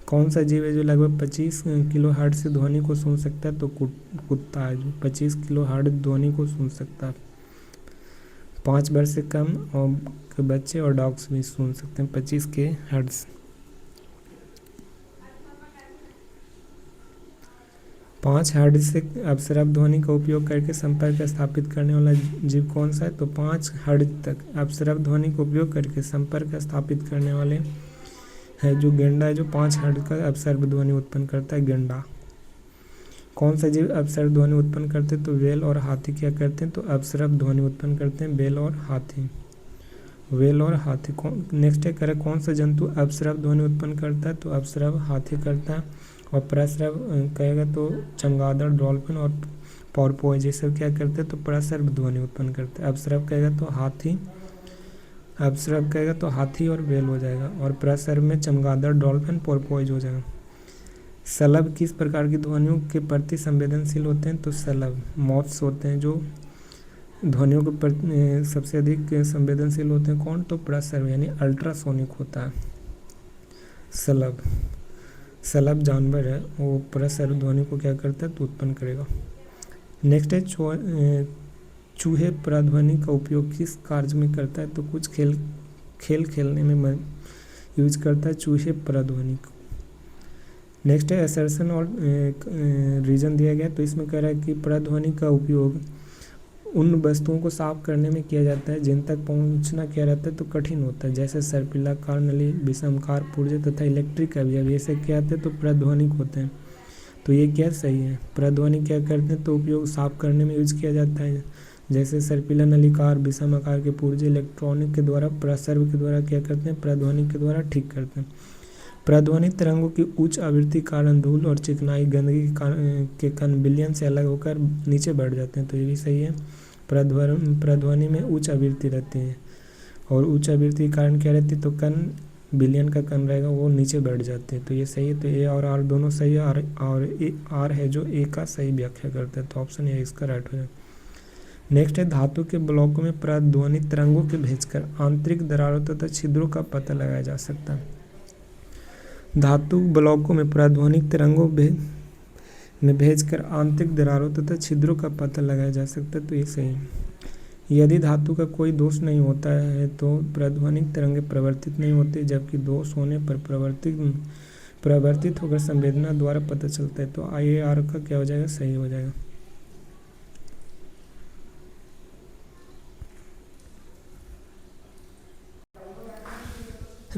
कौन सा जीव है जो लगभग 25 किलो हर्ट्ज से ध्वनि को सुन सकता है, तो कुत्ता है जो 25 किलो हर्ट्ज ध्वनि को सुन सकता है। 5 वर्ष से कम और के बच्चे और डॉग्स भी सुन सकते हैं 25 के हर्ट्ज। 5 हर्ट्ज से अपश्रव ध्वनि का उपयोग करके संपर्क स्थापित करने वाला जीव कौन सा है, तो 5 हर्ट्ज तक अपश्रव ध्वनि का उपयोग करके संपर्क स्थापित करने वाले है जो गेंडा है, जो 5 हर्ट्ज का अपश्रव ध्वनि उत्पन्न करता है, गेंडा। कौन सा जीव अपश्रव ध्वनि उत्पन्न करते हैं, तो वेल और हाथी क्या करते हैं, तो अपश्रव ध्वनि उत्पन्न करते हैं, वेल और हाथी। नेक्स्ट है कौन सा जंतु अपश्रव ध्वनि उत्पन्न करता है, तो अपश्रव हाथी करता है। और प्रश्रव कहेगा तो चमगादड़, डॉल्फिन और पोर्पोइज ये सब क्या करते हैं, तो प्रश्रव ध्वनि उत्पन्न करते हैं। अपश्रव कहेगा तो हाथी और वेल हो जाएगा, और प्रश्रव में चमगादड़, डॉल्फिन, पोर्पोइज हो जाएगा। शलभ किस प्रकार की ध्वनियों के प्रति संवेदनशील होते हैं, तो शलभ मॉथ्स होते हैं जो ध्वनियों के प्रति सबसे अधिक संवेदनशील होते हैं। कौन, तो प्रश्रव यानी अल्ट्रासोनिक होता है शलभ जानवर है, वो प्रश्रव ध्वनि को क्या करता है, तो उत्पन्न करेगा। नेक्स्ट है चूहे प्रध्वनि का उपयोग किस कार्य में करता है, तो कुछ खेल खेलने में यूज करता है चूहे प्रध्वनि को। नेक्स्ट है असर्शन और रीजन दिया गया, तो इसमें कह रहा है कि प्रध्वनि का उपयोग उन वस्तुओं को साफ करने में किया जाता है जिन तक पहुंचना क्या रहता है, तो कठिन होता है, जैसे सर्पिलाकार नली, विषमकार पुर्जे तथा इलेक्ट्रिक अवयव, ये सब क्या आते हैं, तो प्रध्वनिक होते हैं, तो ये क्या सही है। प्रध्वनि क्या करते हैं, तो उपयोग साफ करने में यूज किया जाता है, जैसे सर्पिला नलिकार, विषम आकार के पुर्जे इलेक्ट्रॉनिक के द्वारा, प्रसर्व के द्वारा क्या करते हैं, प्रध्वनि के द्वारा ठीक करते हैं। प्रध्वनिक तरंगों की उच्च आवृत्ति कारण धूल और चिकनाई, गंदगी के कण विलयन से अलग होकर नीचे बढ़ जाते हैं, तो ये भी सही है। प्रध्वनि में उच्च आवृत्ति रहती है, और उच्च आवृत्ति के कारण क्या रहती है, तो कण विलयन का कण रहेगा वो नीचे बैठ जाते हैं, तो ये सही है। तो ए और आर दोनों सही है, और आर है जो ए का सही व्याख्या करता है, तो ऑप्शन ए इसका राइट हो जाए। नेक्स्ट है धातु के ब्लॉकों में प्रध्वनिक तरंगों के भेजकर आंतरिक दरारों तथा छिद्रों का पता लगाया जा सकता है। धातु ब्लॉकों में प्राध्वनिक तरंगों में भेजकर आंतरिक दरारों तथा छिद्रों का पता लगाया जा सकता है, तो ये सही है। यदि धातु का कोई दोष नहीं होता है तो प्राध्वनिक तरंगें प्रवर्तित नहीं होती, जबकि दोष होने पर प्रवर्तित होकर संवेदना द्वारा पता चलता है, तो IAR का क्या हो जाएगा, सही हो जाएगा।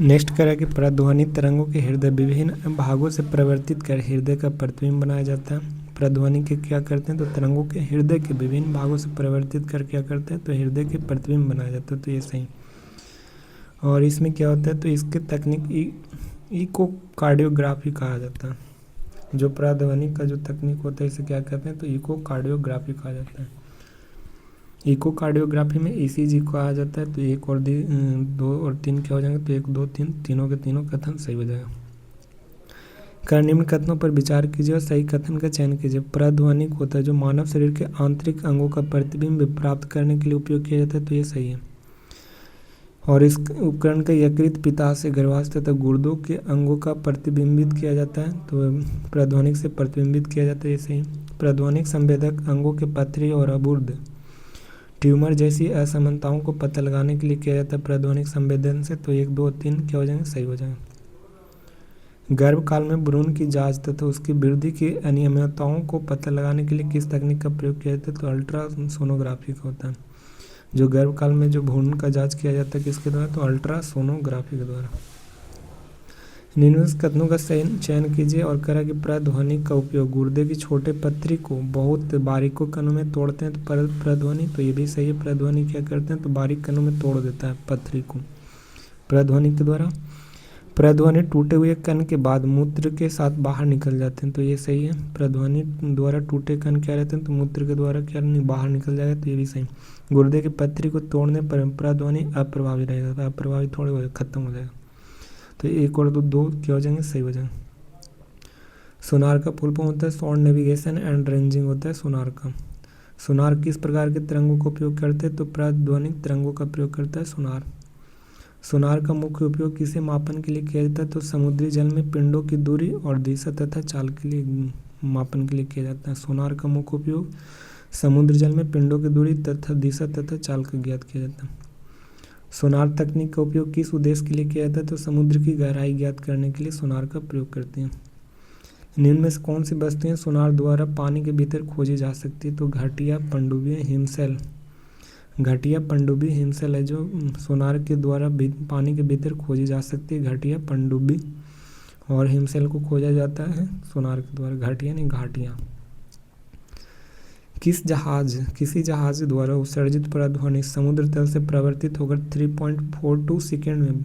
नेक्स्ट करा कि प्रध्वनि तरंगों के हृदय विभिन्न भागों से परिवर्तित कर हृदय का प्रतिबिंब बनाया जाता है। प्रध्वनि के क्या करते हैं, तो तरंगों के हृदय के विभिन्न भागों से परिवर्तित कर क्या करते हैं, तो हृदय के प्रतिबिंब बनाया जाता है। तो ये सही। और इसमें क्या होता है, तो इसके तकनीक इकोकार्डियोग्राफी कहा जाता है। जो प्रध्वनि का जो तकनीक होता है इसे क्या कहते हैं, तो इकोकार्डियोग्राफी कहा जाता है। इकोकार्डियोग्राफी में ईसीजी कहा जाता है। तो 1 और 2 और 3 क्या हो जाएंगे, तो 1 2 3 तीनों के तीनों कथन सही हो जाएगा। निम्न कथनों पर विचार कीजिए और सही कथन का चयन कीजिए। प्रध्वनिक होता है जो मानव शरीर के आंतरिक अंगों का प्रतिबिंब प्राप्त करने के लिए उपयोग किया जाता है। तो ये सही है। और इस उपकरण का यकृत, पित्ताशय, गर्भाशय तथा गुर्दों के अंगों का प्रतिबिंबित किया जाता है। तो प्रध्वनिक से प्रतिबिंबित किया जाता है, ये सही। प्रध्वनिक संवेदक अंगों के पथरी और अबुर्द ट्यूमर जैसी असमानताओं को पता लगाने के लिए किया जाता है प्रध्वनिक संवेदन से। तो 1 2 3 क्या हो जाएंगे, सही हो जाएंगे। गर्भकाल में भ्रूण की जांच तथा उसकी वृद्धि की अनियमितताओं को पता लगाने के लिए किस तकनीक का प्रयोग किया जाता है, तो अल्ट्रासोनोग्राफी का होता है। जो गर्भकाल में जो भ्रूण का जांच किया जाता है किसके द्वारा, तो अल्ट्रासोनोग्राफी के द्वारा। निम्नलिखित कथनों का चयन कीजिए और करा कि प्रध्वनि का उपयोग गुर्दे की छोटे पथरी को बहुत बारीकों कणों में तोड़ते हैं। तो प्रध्वनि, तो ये भी सही है। प्रध्वनि क्या करते हैं, तो बारीक कणों में तोड़ देता है पथरी को प्रध्वनि के द्वारा। प्रध्वनि टूटे हुए कण के बाद मूत्र के साथ बाहर निकल जाते हैं। तो ये सही है। प्रध्वनि द्वारा टूटे कण क्या रहते हैं, तो मूत्र के द्वारा क्या बाहर निकल जाएगा। तो ये भी सही। गुर्दे की पथरी को तोड़ने पर प्रध्वनि अप्रभावी रहेगा, अप्रभावी थोड़े खत्म हो जाएगा। तो 1 और 2 क्या हो जाएंगे, सही हो जाएंगे। सोनार का फुल फॉर्म होता है सॉन्ड नेविगेशन एंड रेंजिंग होता है सोनार का। सोनार किस प्रकार के तरंगों का उपयोग करते हैं, तो प्रध्वनिक तरंगों का प्रयोग करता है सोनार। सोनार का मुख्य उपयोग किसे मापन के लिए किया जाता है, तो समुद्री जल में पिंडों की दूरी और दिशा तथा चाल के लिए मापन के लिए किया जाता है। सोनार का मुख्य उपयोग समुद्र जल में पिंडों की दूरी तथा दिशा तथा चाल का ज्ञात किया जाता है। सोनार तकनीक का उपयोग किस उद्देश्य के लिए किया जाता है, तो समुद्र की गहराई ज्ञात करने के लिए सोनार का प्रयोग करते हैं। निम्न में से कौन सी वस्तुएं सोनार द्वारा पानी के भीतर खोजी जा सकती है, तो घटिया, पनडुब्बी, हिमशैल। घटिया, पनडुब्बी, हिमशैल है जो सोनार के द्वारा पानी के भीतर खोजी जा सकती है। घटिया, पनडुब्बी और हिमशैल को खोजा जाता है सोनार के द्वारा, घटिया नहीं घाटियाँ। किसी जहाज द्वारा उत्सर्जित प्रध्वनि समुद्र तल से प्रवर्तित होकर 3.42 सेकेंड में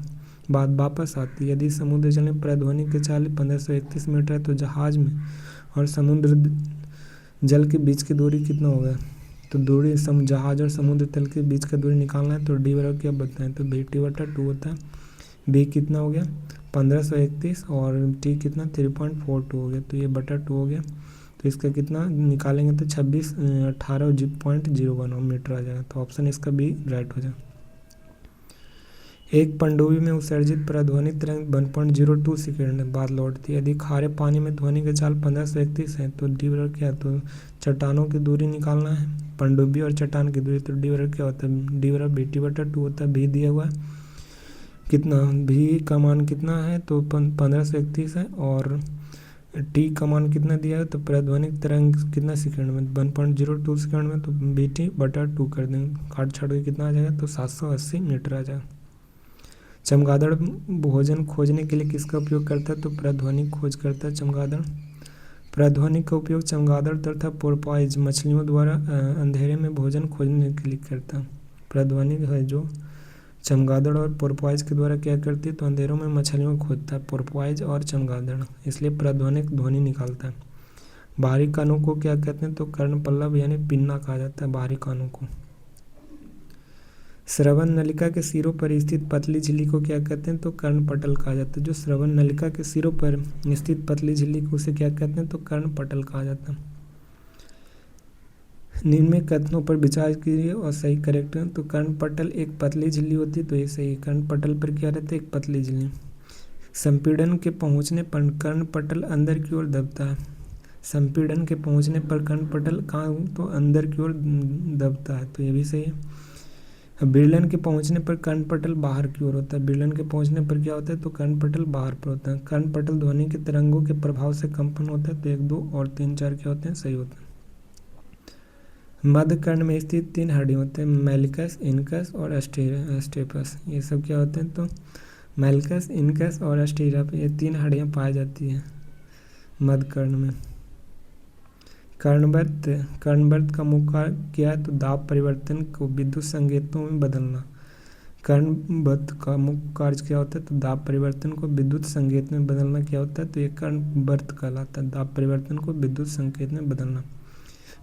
बाद वापस आती है। यदि समुद्र जल में प्रध्वनि की चाल 1531 मीटर है तो जहाज में और समुद्र जल के बीच की दूरी कितना होगा, तो दूरी जहाज और समुद्र तल के बीच का दूरी निकालना है। तो डी बराबर क्या बताएं, तो bt/2 होता है। बी कितना हो गया 1531 और टी कितना 3.42 हो गया, तो ये बटा 2 हो गया। तो इसका कितना निकालेंगे तो 18.01 मीटर आ जाएगा। तो ऑप्शन इसका बी राइट हो जाएगा। एक पनडुब्बी में उत्सर्जित प्रध्वनि तरंग 1.02 सेकेंड बाद लौटती है। यदि खारे पानी में ध्वनि की चाल 1531 है तो डी बराबर क्या, तो चट्टानों की दूरी निकालना है, पनडुब्बी और चट्टान की दूरी। तो डी बराबर क्या होता है, डी बराबर bt/2 होता है। भी दिया हुआ है कितना, भी का मान कितना है, तो 1531 है और टी का मान कितना दिया है, तो प्रध्वनिक तरंग कितना सेकंड में 1.02 सेकंड में, तो bt/2 कर देंगे। काट छाट के कितना आ जाएगा, तो 780 मीटर आ जाएगा। चमगादड़ भोजन खोजने के लिए किसका उपयोग करता है, तो प्रध्वनिक खोज करता है चमगादड़। प्रध्वनिक का उपयोग चमगादड़ तथा पोर्पोइज मछलियों द्वारा अंधेरे में भोजन खोजने के लिए करता है। प्रध्वनिक है जो चमगादड़ और पोर्पोइज के द्वारा क्या करती है, तो अंधेरों में मछलियों को खोजता है पोर्पोइज और चमगादड़, इसलिए प्रध्वनिक ध्वनि निकालता है। बाहरी कानों को क्या कहते हैं, तो कर्णपल्लव यानी पिन्ना कहा जाता है बाहरी कानों को। श्रवण नलिका के सिरों पर स्थित पतली झिल्ली को क्या कहते हैं, तो कर्णपटल कहा जाता है। जो श्रवण नलिका के सिरों पर स्थित पतली झिल्ली को उसे क्या कहते हैं, तो कर्णपटल कहा जाता है। निम्न में कथनों पर विचार कीजिए और सही करेक्ट है। तो कर्णपटल एक पतली झिल्ली होती है, तो ये सही है। कर्णपटल पर क्या रहता है, एक पतली झिल्ली। संपीड़न के पहुंचने पर कर्णपटल अंदर की ओर दबता है। संपीड़न के पहुंचने पर कर्णपटल कहाँ, तो अंदर की ओर दबता है, तो ये भी सही है। विरलन के पहुंचने पर कर्णपटल बाहर की ओर होता है। विरलन के पहुंचने पर क्या होता है, तो कर्णपटल बाहर पर होता है। कर्णपटल ध्वनि के तरंगों के प्रभाव से कंपन होता है। तो 1 2 और 3 4 क्या होते हैं, सही होते हैं। मध्य कर्ण में स्थित 3 हड्डी होते हैं, मेलिकस, इनकस और स्टेपस। ये सब क्या होते हैं, तो मेलकस, इनकस और स्टीरप, ये 3 हड्डियाँ पाई जाती हैं मध्यकर्ण में। कर्णवर्त का मुख्य कार्य क्या है? तो दाब परिवर्तन को विद्युत संकेतों में बदलना। कर्णवर्त का मुख्य कार्य क्या होता है? तो दाब परिवर्तन को विद्युत संकेत में बदलना क्या होता है? तो ये कर्णवर्त कहलाता है, दाब परिवर्तन को विद्युत संकेत में बदलना।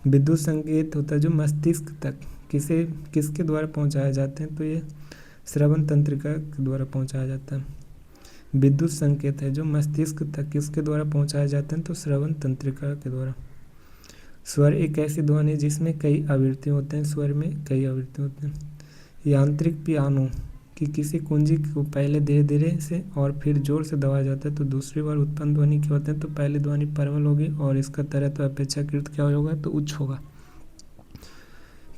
विद्युत संकेत होता है जो मस्तिष्क तक किसके द्वारा पहुंचाए जाते हैं? तो ये श्रवण तंत्रिका के द्वारा पहुंचाया जाता है। विद्युत संकेत है जो मस्तिष्क तक किसके द्वारा पहुंचाए जाते हैं? तो श्रवण तंत्रिका के द्वारा। स्वर एक ऐसी ध्वनि है जिसमें कई आवृत्ति होते हैं, स्वर में कई आवृत्ति होते हैं। यांत्रिक पियानो की किसी कुंजी को पहले धीरे धीरे से और फिर जोर से दबाया जाता है तो दूसरी बार उत्पन्न ध्वनि क्या होता है? तो पहली ध्वनि प्रबल होगी और इसका तरत्व अपेक्षाकृत क्या होगा? तो उच्च होगा।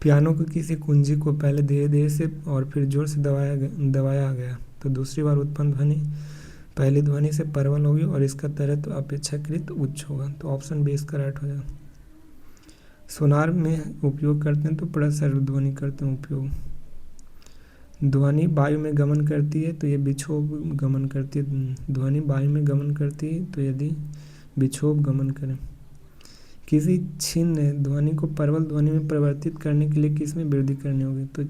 पियानो की किसी कुंजी को पहले धीरे धीरे से और फिर जोर से दबाया गया तो दूसरी बार उत्पन्न ध्वनि पहली ध्वनि से प्रबल होगी और इसका तरत्व अपेक्षाकृत उच्च होगा। तो ऑप्शन बी इसका राइट हो जाएगा। सोनार में उपयोग करते हैं तो प्रसर्व ध्वनि करते हैं उपयोग। ध्वनि वायु में गमन करती है तो ये विक्षोभ गमन करती है। ध्वनि वायु में गमन करती है तो यदि विक्षोभ गमन करें। किसी छिन्न ध्वनि को प्रबल ध्वनि में परिवर्तित करने के लिए किस में वृद्धि करनी होगी? तो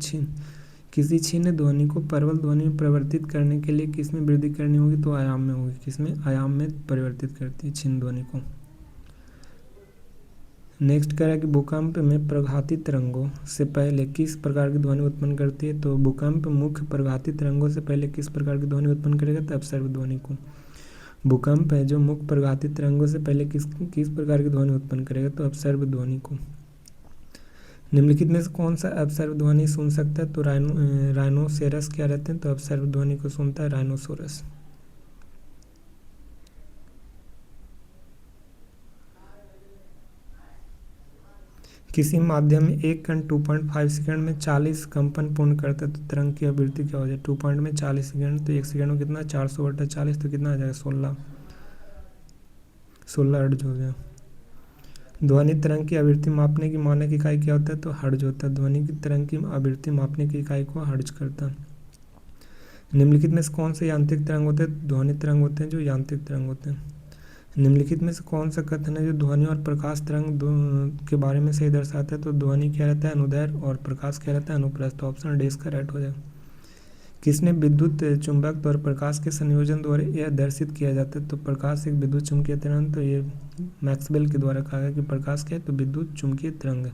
किसी छिन्न ध्वनि को प्रबल ध्वनि में परिवर्तित करने के लिए किस में वृद्धि करनी होगी? तो आयाम में होगी। किसमें? आयाम में परिवर्तित करती है छिन्न ध्वनि को। नेक्स्ट कह रहा है कि भूकंप में प्रघाती तरंगों से पहले किस प्रकार की ध्वनि उत्पन्न करती है? तो भूकंप मुख्य प्रघाती तरंगों से पहले किस प्रकार की ध्वनि उत्पन्न करेगा? तो अपसर्व ध्वनि को। भूकंप है जो मुख्य प्रघाती तरंगों से पहले किस प्रकार की ध्वनि उत्पन्न करेगा? तो अपसर्व ध्वनि को। निम्नलिखित में से कौन सा अपसर्व ध्वनि सुन सकता है? तो राइनोसेरस क्या रहते हैं? तो अपसर्व ध्वनि को सुनता है राइनोसोरस। किसी माध्यम में एक कण 2.5 सेकंड में 40 कंपन पूर्ण करता है तो तरंग की आवृत्ति क्या हो जाए? 2 पॉइंट में 40 सेकंड तो 1 सेकंड में कितना? 400/40 तो कितना आ जाएगा? 16 हर्ट्ज हो गया। ध्वनि तरंग की आवृत्ति मापने की मानक इकाई क्या होता है? तो हर्ट्ज होता है। ध्वनि की तरंग की आवृत्ति मापने की इकाई को हर्ट्ज करता है। निम्नलिखित में से कौन से यांत्रिक तरंग होते हैं? ध्वनि तरंग होते हैं जो यांत्रिक तरंग होते हैं। निम्नलिखित में से कौन सा कथन है जो ध्वनि और प्रकाश तरंग के बारे में सही दर्शाता है? तो ध्वनि क्या रहता है? अनुदैर्घ्य और प्रकाश क्या रहता है? अनुप्रस्थ। ऑप्शन डी इसका राइट हो जाएगा। किसने विद्युत चुंबक और प्रकाश के संयोजन द्वारा यह दर्शित किया जाता है? तो प्रकाश एक विद्युत चुंबकीय तरंग। तो ये मैक्सवेल के द्वारा कहा गया कि प्रकाश क्या है? तो विद्युत चुंबकीय तरंग।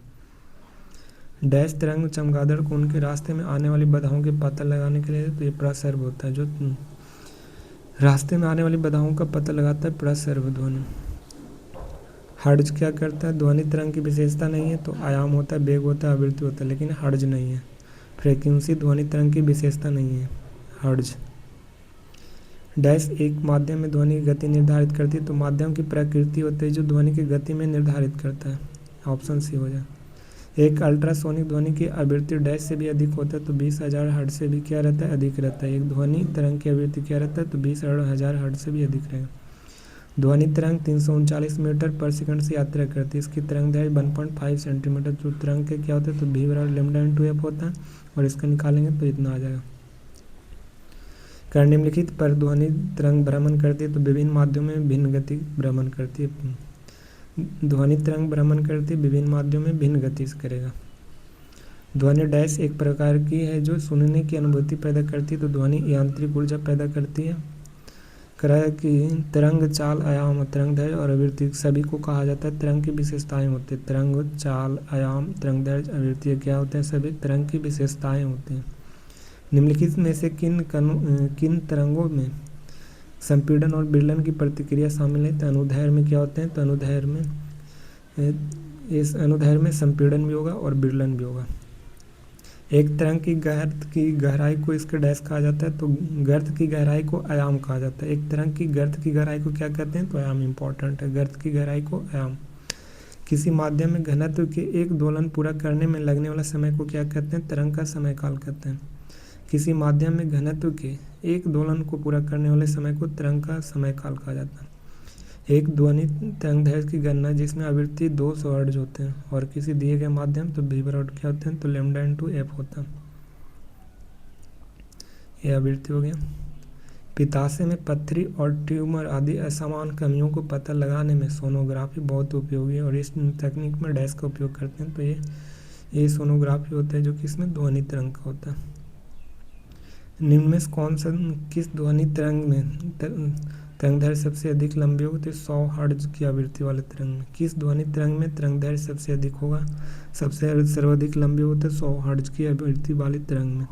डैश तरंग चमगादड़ को उनके रास्ते में आने वाली बाधाओं के पता लगाने के लिए तो ये प्रसर्व होता है। जो रास्ते में आने वाली बाधाओं का पता लगाता है प्रसर्व ध्वनि। हर्ट्ज क्या करता है? ध्वनि तरंग की विशेषता नहीं है तो आयाम होता है, वेग होता है, आवृत्ति होता है, लेकिन हर्ट्ज नहीं है। फ्रीक्वेंसी ध्वनि तरंग की विशेषता नहीं है, हर्ट्ज। डैश एक माध्यम में ध्वनि की गति निर्धारित करती है तो माध्यम की प्रकृति होती है जो ध्वनि की गति में निर्धारित करता है। ऑप्शन सी हो जाए। एक अल्ट्रासोनिक ध्वनि की आवृत्ति डैश से भी अधिक होता है तो 20,000 हर्ट्ज से भी क्या रहता है? अधिक रहता है। एक ध्वनि तरंग की आवृत्ति क्या रहता है? तो 20,000 हर्ट्ज से भी अधिक रहेगा। ध्वनि तरंग 339 मीटर पर सेकंड से यात्रा करती है। इसकी तरंग दैर्घ्य 1.5 सेंटीमीटर। जो तरंग के क्या होता है? तो v बराबर लैम्डा इंटू एफ होता है और इसका निकालेंगे तो इतना आ जाएगा। कारण निम्नलिखित पर ध्वनि तरंग भ्रमण करती है तो विभिन्न माध्यमों में भिन्न गति भ्रमण करती है। ध्वनि तरंग भ्रमण करती है विभिन्न माध्यमों में भिन्न गति से करेगा। ध्वनि डैश एक प्रकार की है जो सुनने की अनुभूति पैदा करती है तो ध्वनि यांत्रिक ऊर्जा पैदा करती है। कराया कि तरंग चाल, आयाम, तरंग दैर्घ्य और आवृत्ति सभी को कहा जाता है तरंग की विशेषताएं होती है। तरंग चाल, आयाम, तरंग दैर्घ्य, आवृत्ति क्या होते हैं? सभी तरंग की विशेषताएं होती हैं। निम्नलिखित में से किन तरंगों में संपीड़न और विरलन की प्रतिक्रिया शामिल है? तो अनुदैर्घ्य में क्या होते हैं? तो अनुदैर्घ्य में संपीड़न भी होगा और विरलन भी होगा। एक तरंग की गर्त की गहराई को इसके डैश कहा जाता है तो गर्त की गहराई को आयाम कहा जाता है। एक तरंग की गर्त की गहराई को क्या कहते हैं? तो आयाम इंपॉर्टेंट है। गर्त की गहराई को आयाम। किसी माध्यम में घनत्व के एक दोलन पूरा करने में लगने वाला समय को क्या कहते हैं? तरंग का समय काल कहते हैं। किसी माध्यम में घनत्व के एक दोलन को पूरा करने वाले समय को तरंग का समय काल कहा जाता है। एक ध्वनि तरंग दैर्घ्य की गणना जिसमें आवृत्ति 200 हर्ट्ज होते हैं और किसी दिए गए माध्यम तो v बराबर क्या होते हैं? तो लैम्डा इंटू एफ होता है। यह आवृत्ति हो गया। पित्ताशय में पत्थरी और ट्यूमर आदि असामान्य कमियों को पता लगाने में सोनोग्राफी बहुत उपयोगी है और इस तकनीक में डैश का उपयोग करते हैं। तो ये सोनोग्राफी होता है जो कि इसमें ध्वनि तरंग का होता है। निम्न में कौन सा किस ध्वनि तरंग में तरंगदैर्घ्य सबसे अधिक लंबी होगी? तो 100 हर्ट्ज की आवृत्ति वाले तरंग में। किस ध्वनि तरंग में तरंगदैर्घ्य सबसे अधिक होगा? सर्वाधिक लंबी होती है 100 हर्ट्ज की आवृत्ति वाली तरंग में।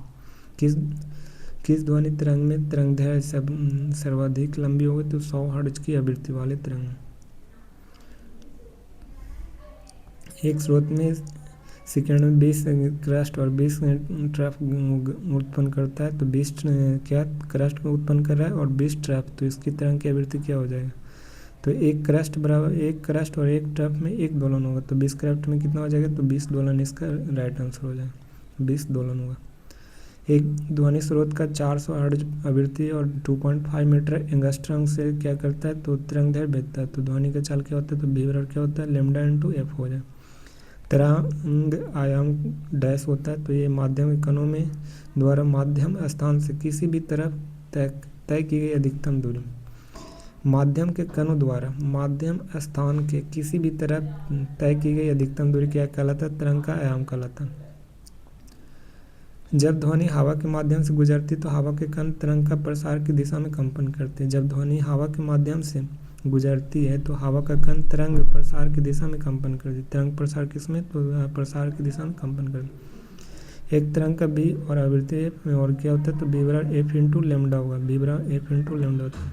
किस ध्वनि तरंग में तरंगदैर्घ्य सर्वाधिक लंबी होगी? तो 100 हर्ट्ज की आवृत्ति वाले तरंग में। एक स्रोत में सेकंड में 20 क्रस्ट और 20 ट्रैप उत्पन्न करता है। तो 20 क्या क्रस्ट उत्पन्न कर रहा है और 20 ट्रैप, तो इसकी तरंग की आवृत्ति क्या हो जाएगा? तो एक क्रस्ट और एक ट्रैप में एक दोलन होगा। तो 20 क्रस्ट में कितना हो जाएगा? तो 20 दोलन इसका राइट आंसर हो जाएगा, 20 दोलन होगा। एक ध्वनि स्रोत का 400 हर्ट्ज आवृत्ति और 2.5 मीटर एंगस्ट्रम से क्या करता है? तो तरंगदैर्घ्य भेजता है। तो ध्वनि का चाल क्या होता है? तो विवरण क्या होता है? लैम्डा इंटू एफ हो जाए। तरंग आयाम डैश होता है। तो ये माध्यम के कणों में द्वारा माध्यम स्थान से किसी भी तरफ तय की गई अधिकतम दूरी। माध्यम के कणों द्वारा माध्यम स्थान के किसी भी तरफ तय की गई अधिकतम दूरी क्या कहलाता है? तरंग का आयाम कहलाता है। जब ध्वनि हवा के माध्यम से गुजरती तो हवा के कण तरंग का प्रसार की दिशा में कंपन करते हैं। जब ध्वनि हवा के माध्यम से गुजरती है तो हवा का कण तरंग प्रसार की दिशा में कंपन करती है। तरंग प्रसार किसमें? तो प्रसार की दिशा में कंपन करती है। एक तरंग का बी और आवृत्ति एफ में और क्या होता है? तो विवरण एफ इंटू लैम्डा होगा, विवरण एफ इंटू लैम्डा होता है।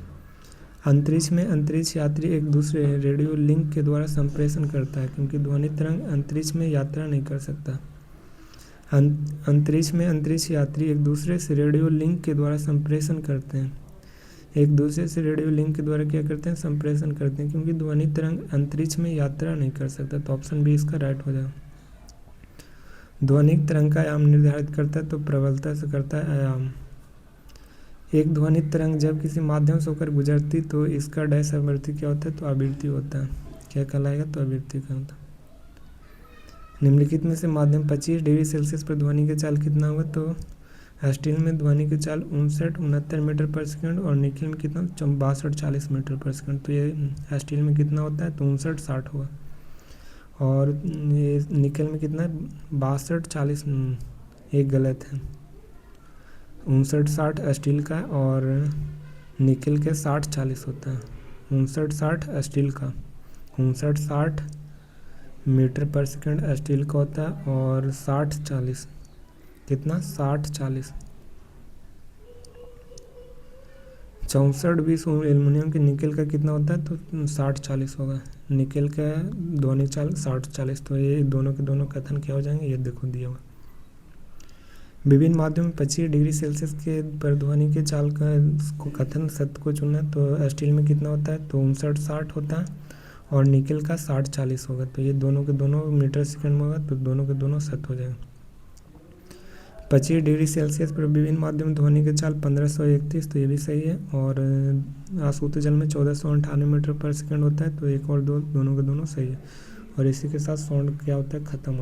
अंतरिक्ष में अंतरिक्ष यात्री एक दूसरे रेडियो लिंक के द्वारा संप्रेषण करता है, क्योंकि ध्वनि तरंग अंतरिक्ष में यात्रा नहीं कर सकता। अंतरिक्ष में अंतरिक्ष यात्री एक दूसरे से रेडियो लिंक के द्वारा संप्रेषण करते हैं। एक दूसरे से रेडियो लिंक के द्वारा क्या करते हैं? संप्रेषण करते हैं, क्योंकि ध्वनि तरंग अंतरिक्ष में यात्रा नहीं कर सकता। तो ऑप्शन बी इसका राइट हो जाएगा। ध्वनिक तरंग का आयाम निर्धारित करता है, तो प्रबलता से करता है आयाम। एक ध्वनिक तरंग जब किसी माध्यम से होकर गुजरती तो इसका डैश आवृत्ति क्या होता है? तो आवृत्ति होता है। क्या कहलाएगा? तो आवृत्ति का होता है। निम्नलिखित में से माध्यम 25 डिग्री सेल्सियस पर ध्वनि का चाल कितना होगा? तो स्टील में ध्वनि की चाल 59-69 मीटर पर सेकंड और निकल में कितना? 62-40 मीटर पर सेकंड। तो ये स्टील में कितना होता है? तो 59-60 होगा। और ये निकल में कितना है? 62-40, एक गलत है। 59-60 स्टील का और निकल के 60-40 होता है। 59-60 स्टील का, 59-60 मीटर पर सेकंड स्टील का होता है और 60-40 कितना? 60-40। 64-20 एल्युमिनियम के निकल का कितना होता है? तो 60-40 होगा। निकल का ध्वनि चाल 60-40। तो ये दोनों के दोनों कथन क्या हो जाएंगे? ये देखो दिया हुआ। विभिन्न माध्यम में 25 डिग्री सेल्सियस के पर ध्वनि के चाल का कथन सत्य को चुनना। तो स्टील में कितना होता है? तो 59-60 होता है और निकल का 60-40 होगा। तो ये दोनों के दोनों मीटर सेकंड में होगा, तो दोनों के दोनों सत्य हो जाएगा। 25 डिग्री सेल्सियस पर विभिन्न माध्यम ध्वनि के चाल 1531, तो ये भी सही है। और आसूत जल में 1498 मीटर पर सेकंड होता है। तो एक और दो दोनों के दोनों सही है। और इसी के साथ साउंड क्या होता है? खत्म होता है।